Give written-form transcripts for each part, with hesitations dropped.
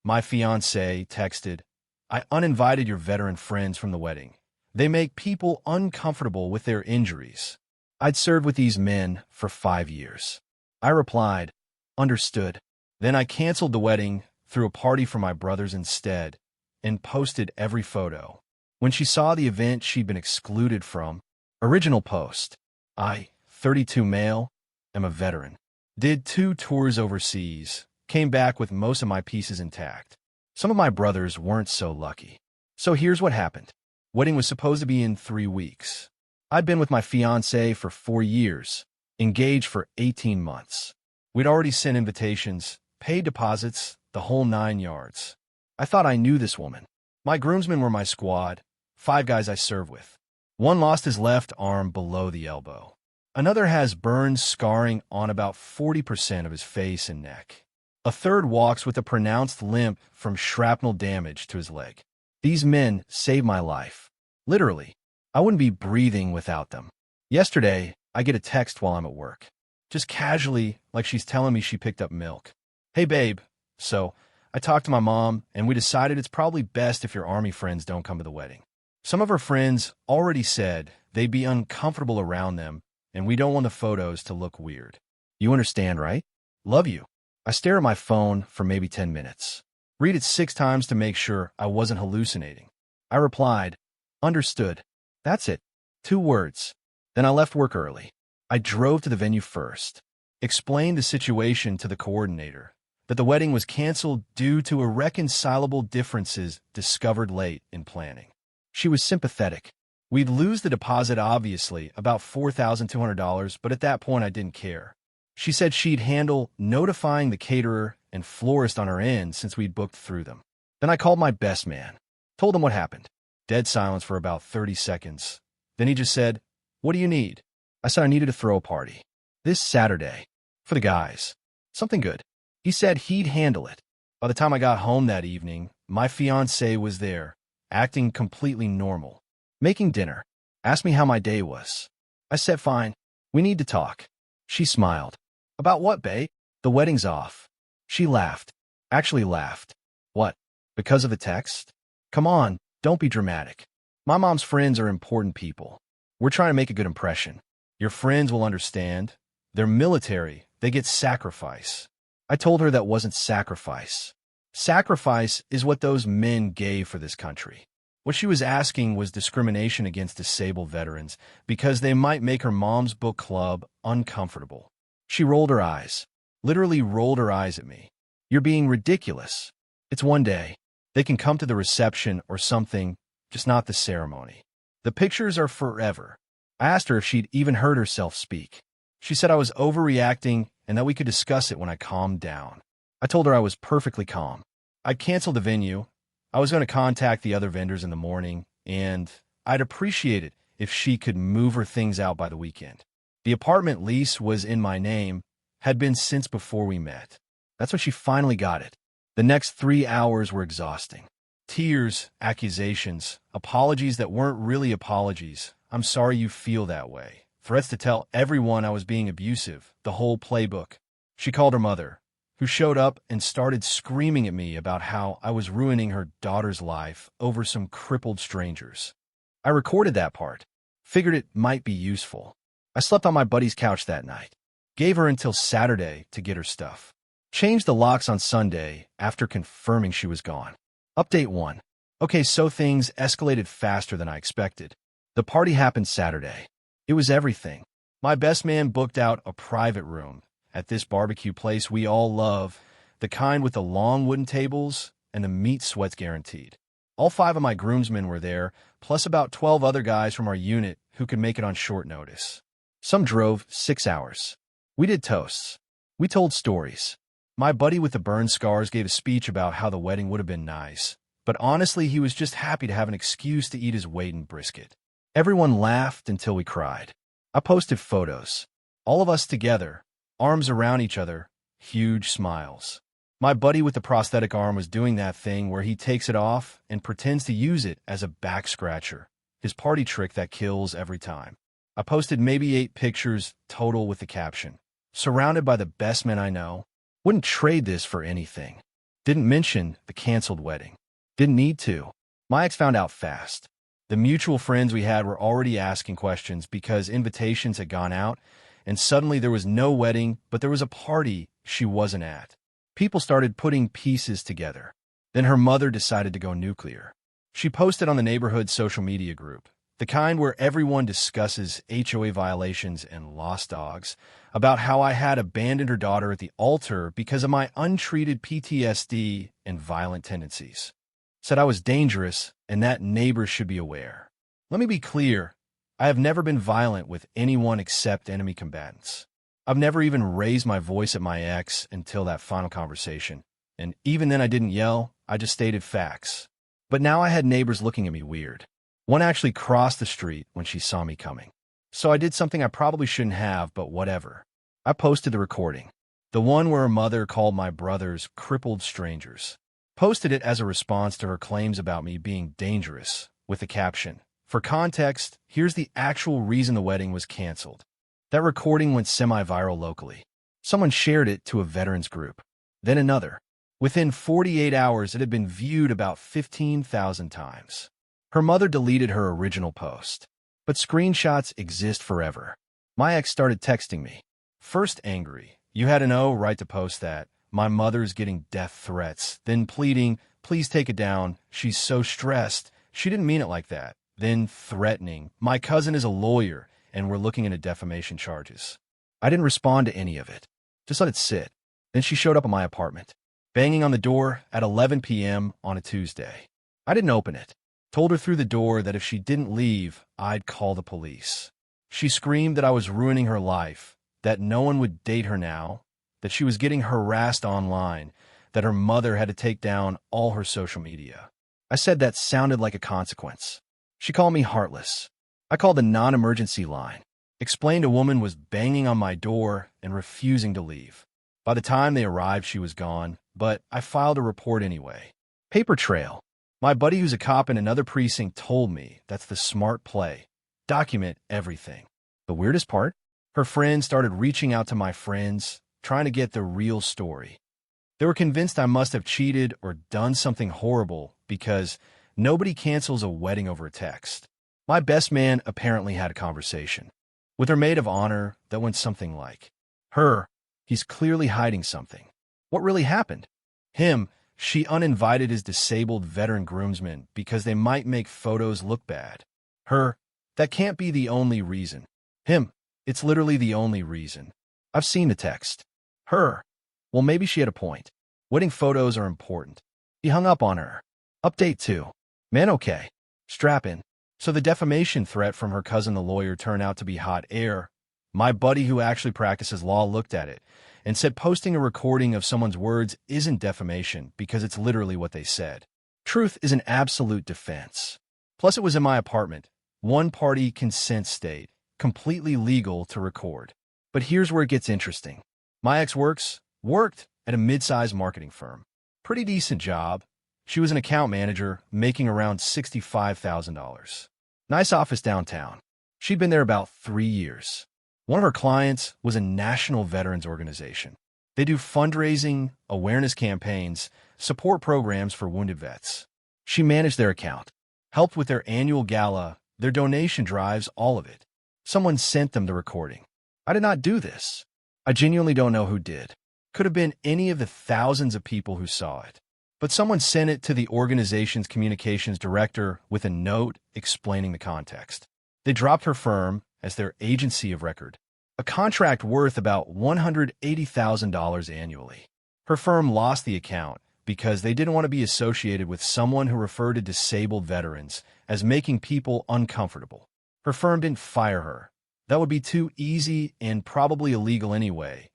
My fiancé texted, I uninvited your veteran friends from the wedding. They make people uncomfortable with their injuries. I'd served with these men for 5 years. I replied, understood. Then I canceled the wedding, threw a party for my brothers instead, and posted every photo. When she saw the event she'd been excluded from, original post, I, 32 male, am a veteran. Did 2 tours overseas, came back with most of my pieces intact. Some of my brothers weren't so lucky. So here's what happened. Wedding was supposed to be in 3 weeks. I'd been with my fiancé for 4 years, engaged for 18 months. We'd already sent invitations, paid deposits, the whole 9 yards. I thought I knew this woman. My groomsmen were my squad, 5 guys I serve with. One lost his left arm below the elbow. Another has burns scarring on about 40% of his face and neck. A third walks with a pronounced limp from shrapnel damage to his leg. These men saved my life. Literally, I wouldn't be breathing without them. Yesterday, I get a text while I'm at work. Just casually, like she's telling me she picked up milk. Hey babe, so I talked to my mom and we decided it's probably best if your army friends don't come to the wedding. Some of her friends already said they'd be uncomfortable around them and we don't want the photos to look weird. You understand, right? Love you. I stare at my phone for maybe 10 minutes. Read it 6 times to make sure I wasn't hallucinating. I replied, understood. That's it. 2 words. Then I left work early. I drove to the venue first. Explained the situation to the coordinator, that the wedding was canceled due to irreconcilable differences discovered late in planning. She was sympathetic. We'd lose the deposit, obviously, about $4,200, but at that point I didn't care. She said she'd handle notifying the caterer and florist on her end since we'd booked through them. Then I called my best man, told him what happened. Dead silence for about 30 seconds. Then he just said, what do you need? I said I needed to throw a party. This Saturday. For the guys. Something good. He said he'd handle it. By the time I got home that evening, my fiancé was there, acting completely normal. Making dinner. Asked me how my day was. I said fine. We need to talk. She smiled. About what, babe? The wedding's off. She laughed. Actually laughed. What? Because of the text? Come on, don't be dramatic. My mom's friends are important people. We're trying to make a good impression. Your friends will understand. They're military. They get sacrifice. I told her that wasn't sacrifice. Sacrifice is what those men gave for this country. What she was asking was discrimination against disabled veterans because they might make her mom's book club uncomfortable. She rolled her eyes. Literally rolled her eyes at me. You're being ridiculous. It's one day. They can come to the reception or something, just not the ceremony. The pictures are forever. I asked her if she'd even heard herself speak. She said I was overreacting and that we could discuss it when I calmed down. I told her I was perfectly calm. I'd canceled the venue. I was going to contact the other vendors in the morning, and I'd appreciate it if she could move her things out by the weekend. The apartment lease was in my name, had been since before we met. That's when she finally got it. The next 3 hours were exhausting. Tears, accusations, apologies that weren't really apologies. I'm sorry you feel that way. Threats to tell everyone I was being abusive, the whole playbook. She called her mother, who showed up and started screaming at me about how I was ruining her daughter's life over some crippled strangers. I recorded that part. Figured it might be useful. I slept on my buddy's couch that night. Gave her until Saturday to get her stuff. Changed the locks on Sunday after confirming she was gone. Update 1. Okay, so things escalated faster than I expected. The party happened Saturday. It was everything. My best man booked out a private room at this barbecue place we all love, the kind with the long wooden tables and the meat sweats guaranteed. All 5 of my groomsmen were there, plus about 12 other guys from our unit who could make it on short notice. Some drove 6 hours. We did toasts. We told stories. My buddy with the burn scars gave a speech about how the wedding would have been nice, but honestly he was just happy to have an excuse to eat his weight in brisket. Everyone laughed until we cried. I posted photos. All of us together, arms around each other, huge smiles. My buddy with the prosthetic arm was doing that thing where he takes it off and pretends to use it as a back scratcher, his party trick that kills every time. I posted maybe 8 pictures total with the caption, surrounded by the best men I know. Wouldn't trade this for anything. Didn't mention the canceled wedding. Didn't need to. My ex found out fast. The mutual friends we had were already asking questions because invitations had gone out, and suddenly there was no wedding, but there was a party she wasn't at. People started putting pieces together. Then her mother decided to go nuclear. She posted on the neighborhood social media group, the kind where everyone discusses HOA violations and lost dogs, about how I had abandoned her daughter at the altar because of my untreated PTSD and violent tendencies. Said I was dangerous and that neighbors should be aware. Let me be clear, I have never been violent with anyone except enemy combatants. I've never even raised my voice at my ex until that final conversation, and even then I didn't yell, I just stated facts. But now I had neighbors looking at me weird. One actually crossed the street when she saw me coming. So I did something I probably shouldn't have, but whatever. I posted the recording, the one where her mother called my brothers crippled strangers. Posted it as a response to her claims about me being dangerous, with the caption, "For context, here's the actual reason the wedding was canceled." That recording went semi-viral locally. Someone shared it to a veterans group, then another. Within 48 hours, it had been viewed about 15,000 times. Her mother deleted her original post, but screenshots exist forever. My ex started texting me. First angry, "You had an right to post that. My mother's getting death threats." Then pleading, "Please take it down. She's so stressed. She didn't mean it like that." Then threatening, "My cousin is a lawyer, and we're looking into defamation charges." I didn't respond to any of it. Just let it sit. Then she showed up at my apartment, banging on the door at 11 p.m. on a Tuesday. I didn't open it. Told her through the door that if she didn't leave, I'd call the police. She screamed that I was ruining her life, that no one would date her now, that she was getting harassed online, that her mother had to take down all her social media. I said that sounded like a consequence. She called me heartless. I called the non-emergency line, explained a woman was banging on my door and refusing to leave. By the time they arrived, she was gone, but I filed a report anyway. Paper trail. My buddy who's a cop in another precinct told me that's the smart play. Document everything. The weirdest part? Her friends started reaching out to my friends, trying to get the real story. They were convinced I must have cheated or done something horrible because nobody cancels a wedding over a text. My best man apparently had a conversation with her maid of honor that went something like, "He's clearly hiding something. What really happened?" Him, she uninvited his disabled veteran groomsmen because they might make photos look bad. Her, that can't be the only reason. Him, it's literally the only reason. I've seen the text. Her, well, maybe she had a point. Wedding photos are important. He hung up on her. Update 2. Man, okay. Strap in. So the defamation threat from her cousin the lawyer turned out to be hot air. My buddy who actually practices law looked at it and said posting a recording of someone's words isn't defamation because it's literally what they said. Truth is an absolute defense. Plus, it was in my apartment. One-party consent state, completely legal to record. But here's where it gets interesting. My ex worked at a mid-sized marketing firm. Pretty decent job. She was an account manager, making around $65,000. Nice office downtown. She'd been there about 3 years. One of her clients was a national veterans organization. They do fundraising, awareness campaigns, support programs for wounded vets. She managed their account, helped with their annual gala, their donation drives, all of it. Someone sent them the recording. I did not do this. I genuinely don't know who did. Could have been any of the thousands of people who saw it. But someone sent it to the organization's communications director with a note explaining the context. They dropped her firm as their agency of record, a contract worth about $180,000 annually. Her firm lost the account because they didn't want to be associated with someone who referred to disabled veterans as making people uncomfortable. Her firm didn't fire her. That would be too easy and probably illegal anyway,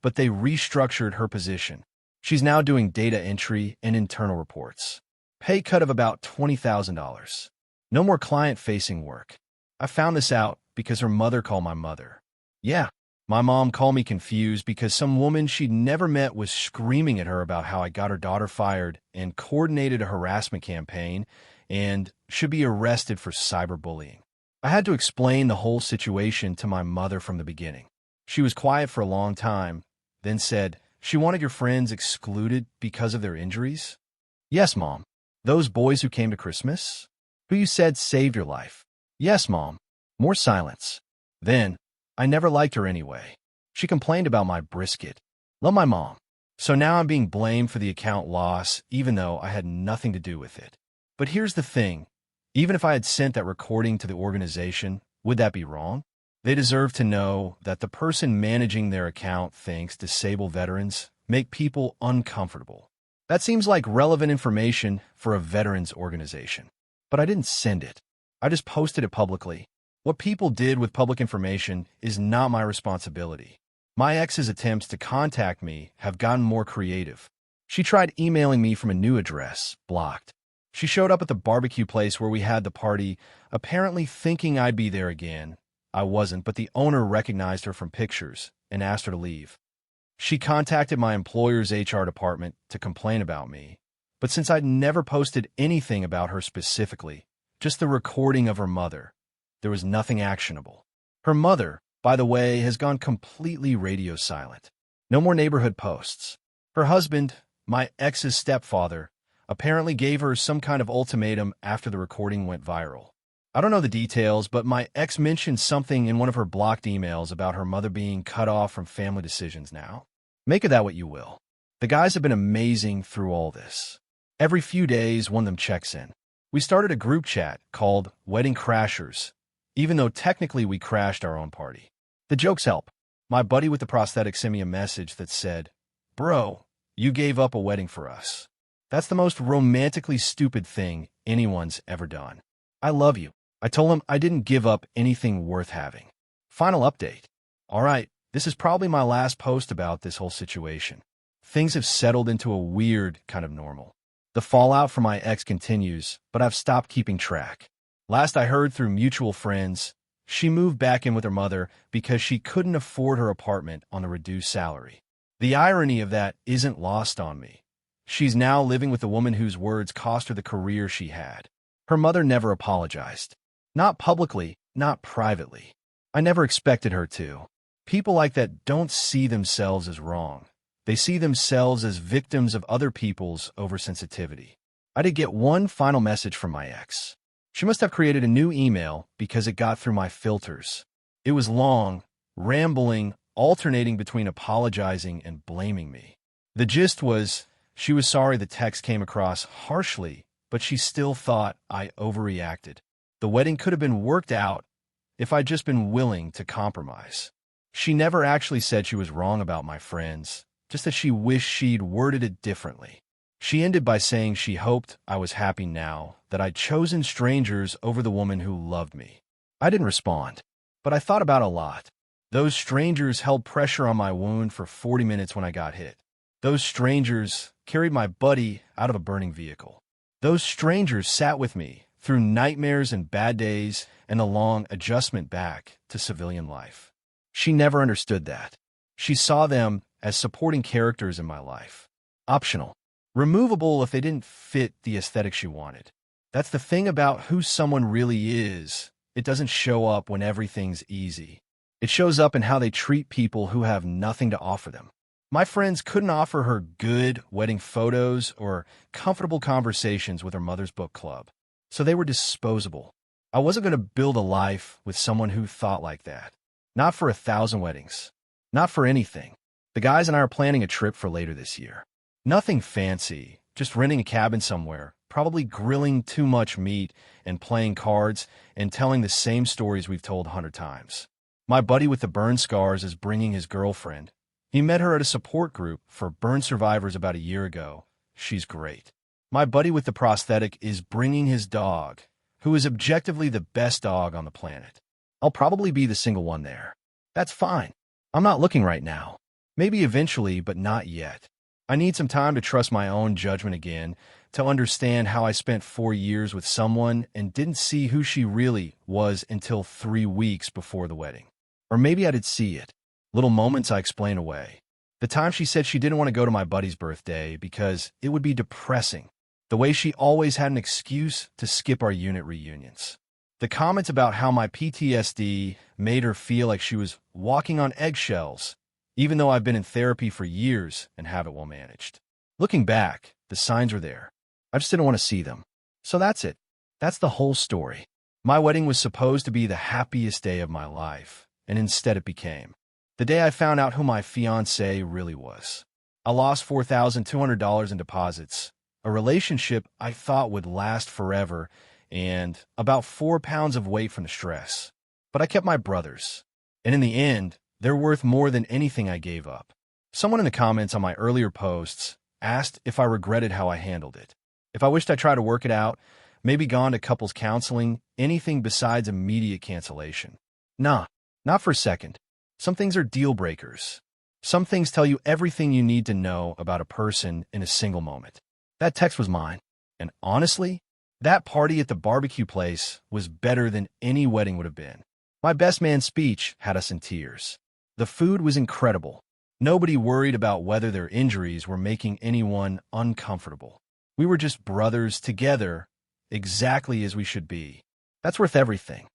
but they restructured her position. She's now doing data entry and internal reports. Pay cut of about $20,000. No more client-facing work. I found this out because her mother called my mother. Yeah, my mom called me confused because some woman she'd never met was screaming at her about how I got her daughter fired and coordinated a harassment campaign and should be arrested for cyberbullying. I had to explain the whole situation to my mother from the beginning. She was quiet for a long time, then said, She wanted your friends excluded because of their injuries? Yes, Mom. Those boys who came to Christmas? Who you said saved your life? Yes, Mom. More silence. Then, I never liked her anyway. She complained about my brisket. Love my mom. So now I'm being blamed for the account loss, even though I had nothing to do with it. But here's the thing. Even if I had sent that recording to the organization, would that be wrong? They deserve to know that the person managing their account thinks disabled veterans make people uncomfortable. That seems like relevant information for a veterans organization. But I didn't send it. I just posted it publicly. What people did with public information is not my responsibility. My ex's attempts to contact me have gotten more creative. She tried emailing me from a new address, blocked. She showed up at the barbecue place where we had the party, apparently thinking I'd be there again. I wasn't, but the owner recognized her from pictures and asked her to leave. She contacted my employer's HR department to complain about me, but since I'd never posted anything about her specifically, just the recording of her mother, there was nothing actionable. Her mother, by the way, has gone completely radio silent. No more neighborhood posts. Her husband, my ex's stepfather, apparently gave her some kind of ultimatum after the recording went viral. I don't know the details, but my ex mentioned something in one of her blocked emails about her mother being cut off from family decisions now. Make of that what you will. The guys have been amazing through all this. Every few days, one of them checks in. We started a group chat called Wedding Crashers, even though technically we crashed our own party. The jokes help. My buddy with the prosthetic sent me a message that said, "Bro, you gave up a wedding for us. That's the most romantically stupid thing anyone's ever done. I love you." I told him I didn't give up anything worth having. Final update. All right, this is probably my last post about this whole situation. Things have settled into a weird kind of normal. The fallout from my ex continues, but I've stopped keeping track. Last I heard through mutual friends, she moved back in with her mother because she couldn't afford her apartment on a reduced salary. The irony of that isn't lost on me. She's now living with a woman whose words cost her the career she had. Her mother never apologized. Not publicly, not privately. I never expected her to. People like that don't see themselves as wrong. They see themselves as victims of other people's oversensitivity. I did get one final message from my ex. She must have created a new email because it got through my filters. It was long, rambling, alternating between apologizing and blaming me. The gist was, she was sorry the text came across harshly, but she still thought I overreacted. The wedding could have been worked out if I'd just been willing to compromise. She never actually said she was wrong about my friends, just that she wished she'd worded it differently. She ended by saying she hoped I was happy now that I'd chosen strangers over the woman who loved me. I didn't respond, but I thought about it a lot. Those strangers held pressure on my wound for 40 minutes when I got hit. Those strangers carried my buddy out of a burning vehicle. Those strangers sat with me through nightmares and bad days and the long adjustment back to civilian life. She never understood that. She saw them as supporting characters in my life. Optional. Removable if they didn't fit the aesthetic she wanted. That's the thing about who someone really is. It doesn't show up when everything's easy. It shows up in how they treat people who have nothing to offer them. My friends couldn't offer her good wedding photos or comfortable conversations with her mother's book club. So they were disposable. I wasn't going to build a life with someone who thought like that. Not for 1,000 weddings. Not for anything. The guys and I are planning a trip for later this year. Nothing fancy, just renting a cabin somewhere, probably grilling too much meat and playing cards and telling the same stories we've told 100 times. My buddy with the burn scars is bringing his girlfriend. He met her at a support group for burn survivors about a year ago. She's great. My buddy with the prosthetic is bringing his dog, who is objectively the best dog on the planet. I'll probably be the single one there. That's fine. I'm not looking right now. Maybe eventually, but not yet. I need some time to trust my own judgment again, to understand how I spent 4 years with someone and didn't see who she really was until 3 weeks before the wedding. Or maybe I did see it. Little moments I explain away. The time she said she didn't want to go to my buddy's birthday because it would be depressing. The way she always had an excuse to skip our unit reunions. The comments about how my PTSD made her feel like she was walking on eggshells. even though I've been in therapy for years and have it well managed. Looking back, the signs were there. I just didn't want to see them. So that's it. That's the whole story. My wedding was supposed to be the happiest day of my life, and instead it became the day I found out who my fiancée really was. I lost $4,200 in deposits, a relationship I thought would last forever, and about 4 pounds of weight from the stress. But I kept my brothers, and in the end, they're worth more than anything I gave up. Someone in the comments on my earlier posts asked if I regretted how I handled it. If I wished I tried to work it out, maybe gone to couples counseling, anything besides immediate cancellation. Nah, not for a second. Some things are deal breakers. Some things tell you everything you need to know about a person in a single moment. That text was mine. And honestly, that party at the barbecue place was better than any wedding would have been. My best man's speech had us in tears. The food was incredible. Nobody worried about whether their injuries were making anyone uncomfortable. We were just brothers together, exactly as we should be. That's worth everything.